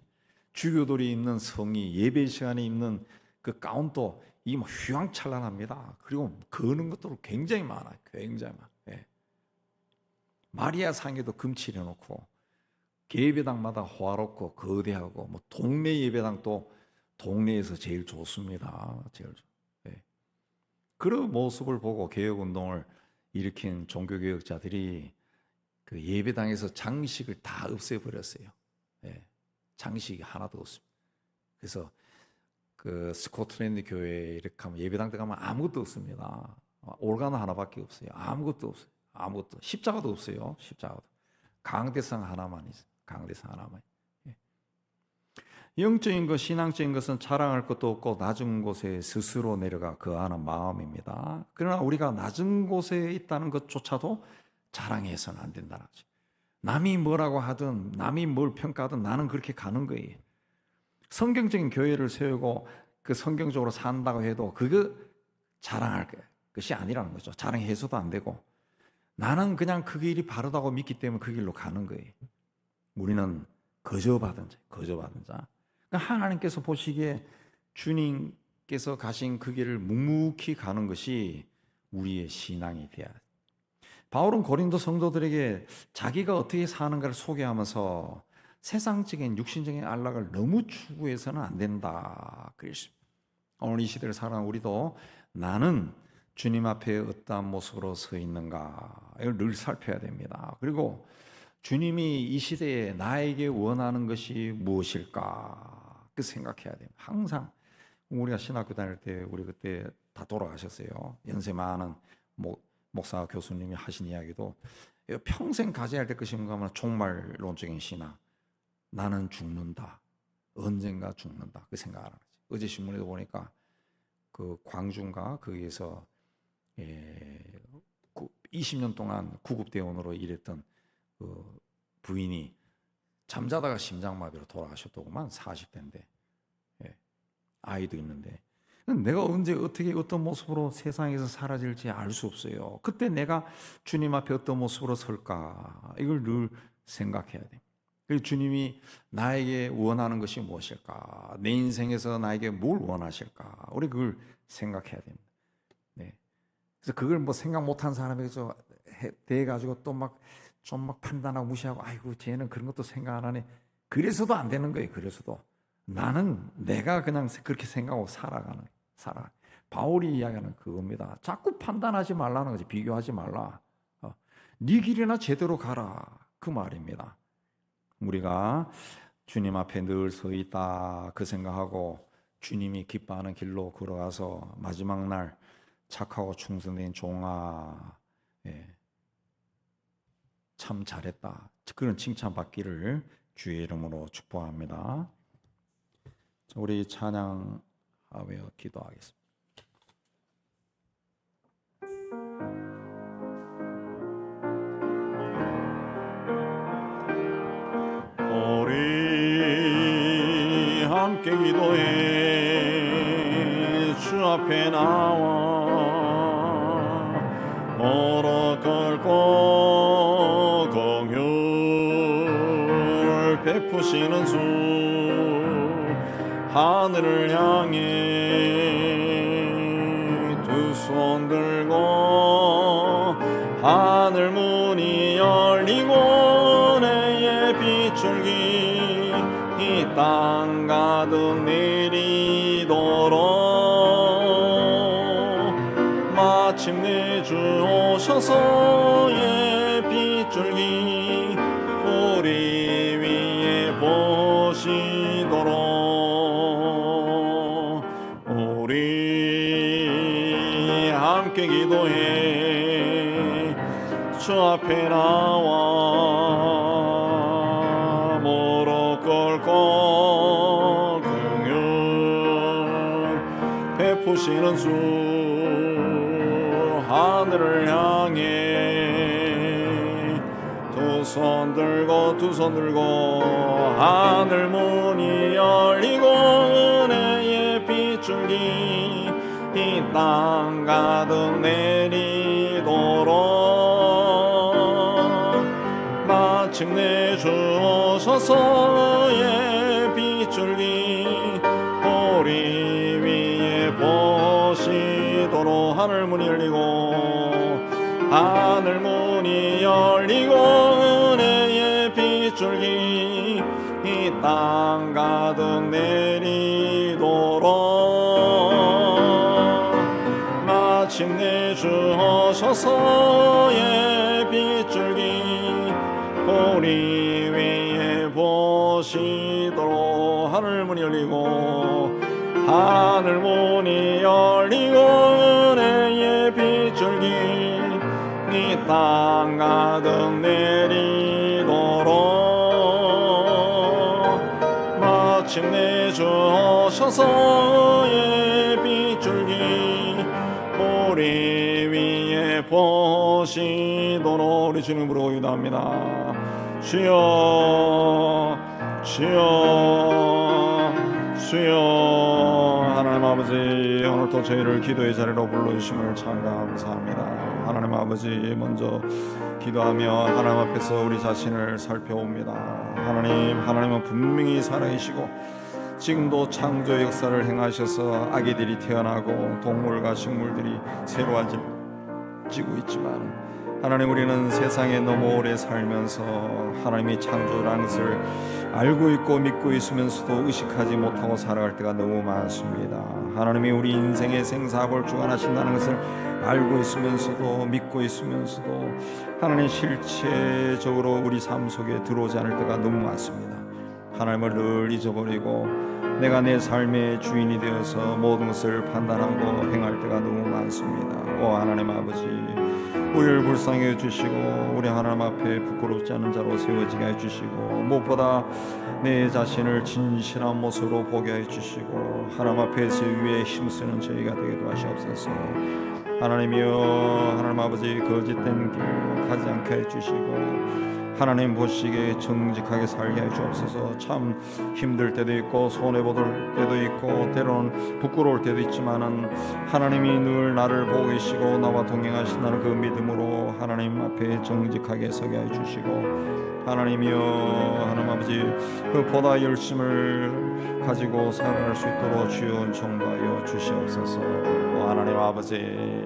S2: 주교들이 입는 성의, 예배 시간에 입는 그 가운도 이 뭐 휘황찬란합니다. 그리고 거는 것도 굉장히 많아요. 굉장히 많아요. 예. 마리아 상에도 금칠해놓고 예배당마다 화롭고 거대하고 뭐 동네 예배당도 동네에서 제일 좋습니다. 예. 그런 모습을 보고 개혁운동을 일으킨 종교개혁자들이 그 예배당에서 장식을 다 없애버렸어요. 예. 장식이 하나도 없습니다. 그래서 그 스코틀랜드 교회에 이렇게 가면 예배당 때 가면 아무것도 없습니다. 올가는 하나밖에 없어요. 아무것도 없어요. 아무것도. 십자가도 없어요. 십자가도. 강대상 하나만 있어요. 강대상 하나만. 예. 영적인 것, 신앙적인 것은 자랑할 것도 없고 낮은 곳에 스스로 내려가 거하는 마음입니다. 그러나 우리가 낮은 곳에 있다는 것조차도 자랑해서는 안 된다는 거죠. 남이 뭐라고 하든 남이 뭘 평가하든 나는 그렇게 가는 거예요. 성경적인 교회를 세우고 그 성경적으로 산다고 해도 그거 자랑할 것이 아니라는 거죠. 자랑해서도 안 되고 나는 그냥 그 길이 바르다고 믿기 때문에 그 길로 가는 거예요. 우리는 거저받은 자. 그러니까 하나님께서 보시기에 주님께서 가신 그 길을 묵묵히 가는 것이 우리의 신앙이 되어야 돼요. 바울은 고린도 성도들에게 자기가 어떻게 사는가를 소개하면서 세상적인 육신적인 안락을 너무 추구해서는 안 된다 그랬습니다. 오늘 이 시대를 살아가는 우리도 나는 주님 앞에 어떠한 모습으로 서 있는가 이걸 늘 살펴야 됩니다. 그리고 주님이 이 시대에 나에게 원하는 것이 무엇일까 그 생각해야 됩니다. 항상 우리가 신학교 다닐 때 우리 그때 다 돌아가셨어요. 연세 많은 목사 교수님이 하신 이야기도 평생 가져야 될 것이 뭔가 하면 종말론적인 신앙. 나는 죽는다. 언젠가 죽는다. 그 생각을 하는 거지. 어제 신문에도 보니까 그 광주인가 거기에서 20년 동안 구급대원으로 일했던 그 부인이 잠자다가 심장마비로 돌아가셨더구만. 40대인데 아이도 있는데 내가 언제 어떻게 어떤 모습으로 세상에서 사라질지 알 수 없어요. 그때 내가 주님 앞에 어떤 모습으로 설까 이걸 늘 생각해야 돼. 주님이 나에게 원하는 것이 무엇일까? 내 인생에서 나에게 뭘 원하실까? 우리 그걸 생각해야 됩니다. 그래서 그걸 뭐 생각 못한 사람에게 돼 가지고 또 막 좀 막 판단하고 무시하고, 아이고 쟤는 그런 것도 생각 안 하네. 그래서도 안 되는 거예요. 그래서도 나는 내가 그냥 그렇게 생각하고 살아. 바울이 이야기하는 그겁니다. 자꾸 판단하지 말라는 거지. 비교하지 말라. 네 길이나 제대로 가라, 그 말입니다. 우리가 주님 앞에 늘 서 있다 그 생각하고 주님이 기뻐하는 길로 걸어가서 마지막 날 착하고 충성된 종아, 참 잘했다, 그런 칭찬받기를 주의 이름으로 축복합니다. 우리 찬양하며 기도하겠습니다. 우리 함께 기도해 주 앞에 나와 무릎 꿇고 긍휼 베푸시는 주 하늘을 향해 두 손 들고 하늘 문이 열리고 내의 빗줄기 이 땅 가득 내리도록 마침내 주 오셔서의 빗줄기 우리 위에 보시도록 우리 함께 기도해 주 앞에 나와 무릎 꿇고 긍휼 베푸시는 주 하늘을 향해 두 손 들고 하늘 문이 열리고 은혜의 빗줄기 이 땅 가득 내리도록 마침내 주 오셔서의 빗줄기 우리 위에 보시도록 하늘 문이 열리고 은혜의 빗줄기 이 땅 가득 내리도록 마침내 주 오셔서의 빗줄기 우리 위에 보시도록 하늘 문이 열리고 은혜의 빗줄기 이 땅 가득 내리도록 마침내 주 오셔서의 빗줄기 우리 위에 보시도록 우리 주님 부르고 기도합니다. 주여 하나님 아버지, 오늘도 저희를 기도의 자리로 불러주심을 참 감사합니다. 하나님 아버지, 먼저 기도하며 하나님 앞에서 우리 자신을 살펴봅니다. 하나님은 분명히 살아계시고 지금도 창조 역사를 행하셔서 아기들이 태어나고 동물과 식물들이 새로워지고 있지만 하나님, 우리는 세상에 너무 오래 살면서 하나님이 창조라는 것을 알고 있고 믿고 있으면서도 의식하지 못하고 살아갈 때가 너무 많습니다. 하나님이 우리 인생의 생사를 주관하신다는 것을 알고 있으면서도 믿고 있으면서도 하나님 실체적으로 우리 삶 속에 들어오지 않을 때가 너무 많습니다. 하나님을 늘 잊어버리고 내가 내 삶의 주인이 되어서 모든 것을 판단하고 행할 때가 너무 많습니다. 오 하나님 아버지, 우리를 불쌍히 해주시고 우리 하나님 앞에 부끄럽지 않은 자로 세워지게 해주시고 무엇보다 내 자신을 진실한 모습으로 보게 해주시고 하나님 앞에서 위에 힘쓰는 저희가 되게 도와주옵소서. 하나님이여, 하나님 아버지, 거짓된 길 가지 않게 해주시고 하나님 보시기에 정직하게 살게 해주옵소서. 참 힘들 때도 있고 손해보들 때도 있고 때로는 부끄러울 때도 있지만은 하나님이 늘 나를 보고 계시고 나와 동행하신다는 그 믿음으로 하나님 앞에 정직하게 서게 해주시고 하나님이여, 하나님 아버지, 그 보다 열심을 가지고 살아갈 수 있도록 주여 은총하여 주시옵소서. 하나님 아버지,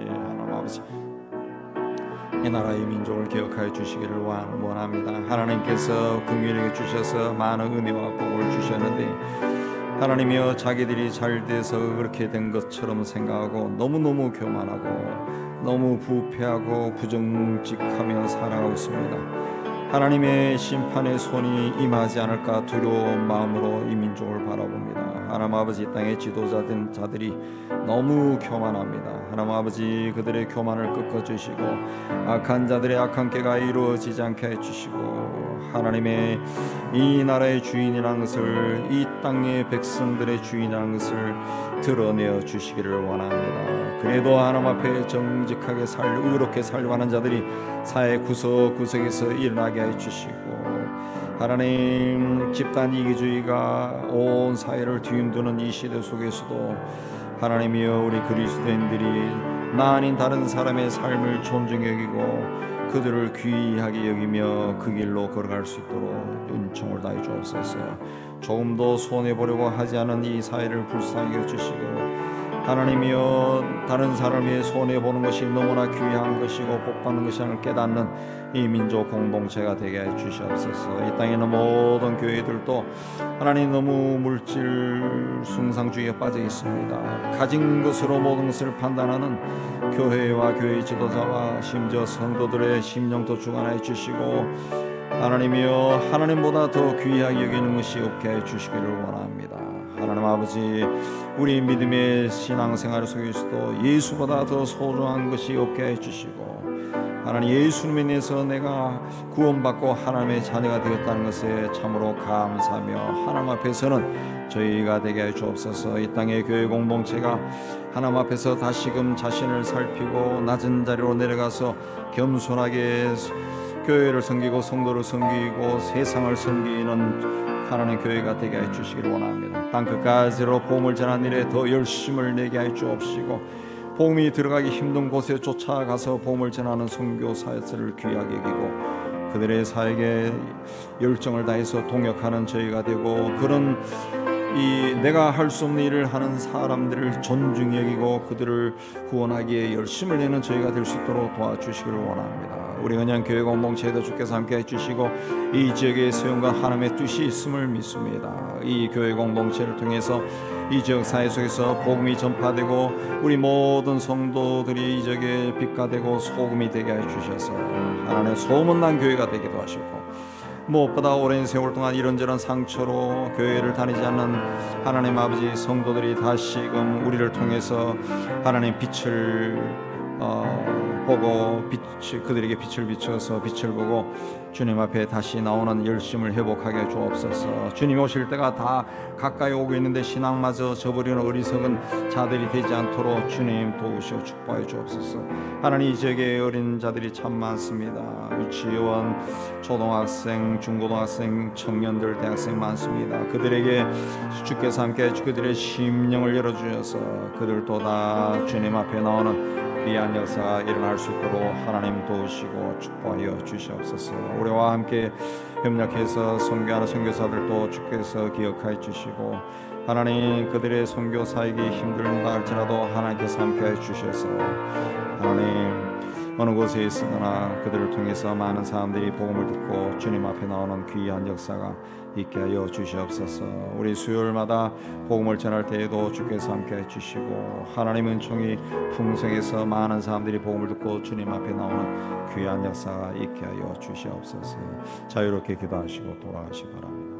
S2: 하나님 하나님 아버지 이 나라의 민족을 기억하여 주시기를 원합니다. 하나님께서 긍휼히 주셔서 많은 은혜와 복을 주셨는데 하나님이여 자기들이 잘 돼서 그렇게 된 것처럼 생각하고 너무너무 교만하고 너무 부패하고 부정직하며 살아가고 있습니다. 하나님의 심판의 손이 임하지 않을까 두려운 마음으로 이 민족을 바라봅니다. 하나님 아버지 이 땅의 지도자된 자들이 너무 교만합니다. 하나님 아버지 그들의 교만을 꺾어주시고 악한 자들의 악한 꾀가 이루어지지 않게 해주시고 하나님의 이 나라의 주인이라는 것을 이 땅의 백성들의 주인이라는 것을 드러내어 주시기를 원합니다. 그래도 하나님 앞에 정직하게 의롭게 살려고 하는 자들이 사회 구석구석에서 일어나게 해주시고 하나님 집단 이기주의가 온 사회를 뒤흔드는 이 시대 속에서도 하나님이여 우리 그리스도인들이 나 아닌 다른 사람의 삶을 존중히 여기고 그들을 귀하게 여기며 그 길로 걸어갈 수 있도록 은총을 다해 주옵소서. 조금도 손해보려고 하지 않은 이 사회를 불쌍히 여주시고 하나님이여 다른 사람의 손해보는 것이 너무나 귀한 것이고 복받는 것이라는 깨닫는 이 민족 공동체가 되게 해 주시옵소서. 이 땅에 있는 모든 교회들도 하나님 너무 물질 숭상주의에 빠져 있습니다. 가진 것으로 모든 것을 판단하는 교회와 교회 지도자와 심지어 성도들의 심령도 주관해 주시고 하나님이여 하나님보다 더 귀하게 여기는 것이 없게 해 주시기를 원합니다. 하나님 아버지 우리 믿음의 신앙생활 속에서도 예수보다 더 소중한 것이 없게 해주시고 하나님 예수님에 인해서 내가 구원받고 하나님의 자녀가 되었다는 것에 참으로 감사하며 하나님 앞에서는 저희가 되게 해 주옵소서. 이 땅의 교회 공동체가 하나님 앞에서 다시금 자신을 살피고 낮은 자리로 내려가서 겸손하게 교회를 섬기고 성도를 섬기고 세상을 섬기는 하나님 교회가 되게 해 주시기를 원합니다. 땅 끝까지로 복음을 전하는 일에 더 열심을 내게 해 주옵시고 복음이 들어가기 힘든 곳에 쫓아가서 복음을 전하는 선교사역을 귀하게 여기고 그들의 사역에 열정을 다해서 동역하는 저희가 되고 그런 이 내가 할 수 없는 일을 하는 사람들을 존중히 여기고 그들을 구원하기에 열심을 내는 저희가 될 수 있도록 도와주시기를 원합니다. 우리 은양 교회 공동체에도 주께서 함께 해주시고 이 지역의 세움과 하나님의 뜻이 있음을 믿습니다. 이 교회 공동체를 통해서 이 지역 사회 속에서 복음이 전파되고 우리 모든 성도들이 이 지역에 빛가 되고 소금이 되게 해주셔서 하나님의 소문난 교회가 되기도 하시고 무엇보다 오랜 세월 동안 이런저런 상처로 교회를 다니지 않는 하나님 아버지 성도들이 다시금 우리를 통해서 하나님 빛을 보고 그들에게 빛을 비춰서 빛을 보고 주님 앞에 다시 나오는 열심을 회복하게 주옵소서. 주님 오실 때가 다 가까이 오고 있는데 신앙마저 저버리는 어리석은 자들이 되지 않도록 주님 도우시고 축복해 주옵소서. 하나님 이 지역에 어린 자들이 참 많습니다. 유치원, 초등학생, 중고등학생, 청년들, 대학생 많습니다. 그들에게 주께서 함께 그들의 심령을 열어주셔서 그들도 다 주님 앞에 나오는 귀한 역사가 일어날 수 있도록 하나님 도우시고 축복하여 주시옵소서. 우리와 함께 협력해서 선교하는 선교사들도 주께서 기억하여 주시고 하나님 그들의 선교 사역이 힘들다 할지라도 하나님께서 함께해 주셔서 하나님 어느 곳에 있으나 그들을 통해서 많은 사람들이 복음을 듣고 주님 앞에 나오는 귀한 역사가 있게 하여 주시옵소서. 우리 수요일마다 복음을 전할 때에도 주께서 함께해 주시고 하나님 은총이 풍성해서 많은 사람들이 복음을 듣고 주님 앞에 나오는 귀한 역사가 있게 하여 주시옵소서. 자유롭게 기도하시고 돌아가시기 바랍니다.